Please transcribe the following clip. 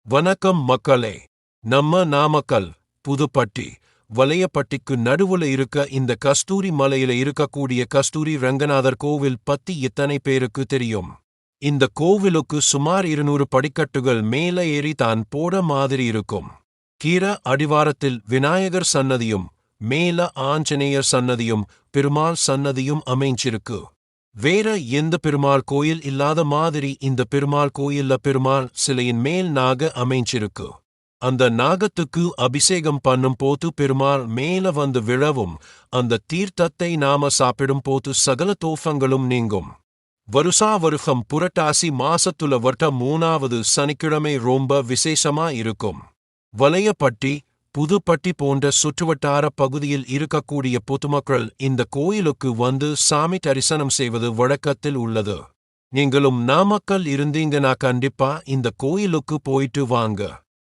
வணக்கம் மக்களே. நம்ம நாமக்கல் புதுப்பட்டி வலையப்பட்டிக்கு நடுவுல இருக்க இந்த கஸ்தூரி மலையில இருக்கக்கூடிய கஸ்தூரி ரங்கநாதர் கோவில் பத்தி எத்தனை பேருக்கு தெரியும்? இந்த கோவிலுக்கு சுமார் 200 படிக்கட்டுகள் மேல ஏறி தான் போட மாதிரி இருக்கும். கீழ அடிவாரத்தில் விநாயகர் சன்னதியும் மேல ஆஞ்சநேயர் சன்னதியும் பெருமாள் சன்னதியும் அமைஞ்சிருக்கு. வேற எந்த பெருமாள் கோயில் இல்லாத மாதிரி இந்த பெருமாள் கோயில்ல பெருமாள் சிலையின் மேல் நாக அமைஞ்சிருக்கு. அந்த நாகத்துக்கு அபிஷேகம் பண்ணும் போது பெருமாள் மேல வந்து விழவும் அந்த தீர்த்தத்தை நாம சாப்பிடும் போது சகல தோஷங்களும் நீங்கும். வருஷா வருஷம் புரட்டாசி மாசத்துல வர்ற 3வது சனிக்கிழமை ரொம்ப விசேஷமா இருக்கும். வலையப்பட்டி புதுப்பட்டி போன்ற சுற்றுவட்டார பகுதியில் இருக்கக்கூடிய பொதுமக்கள் இந்த கோயிலுக்கு வந்து சாமி தரிசனம் செய்வது வழக்கத்தில் உள்ளது. நீங்களும் நாமக்கல் இருந்தீங்கன்னா கண்டிப்பா இந்த கோயிலுக்கு போயிட்டு வாங்க.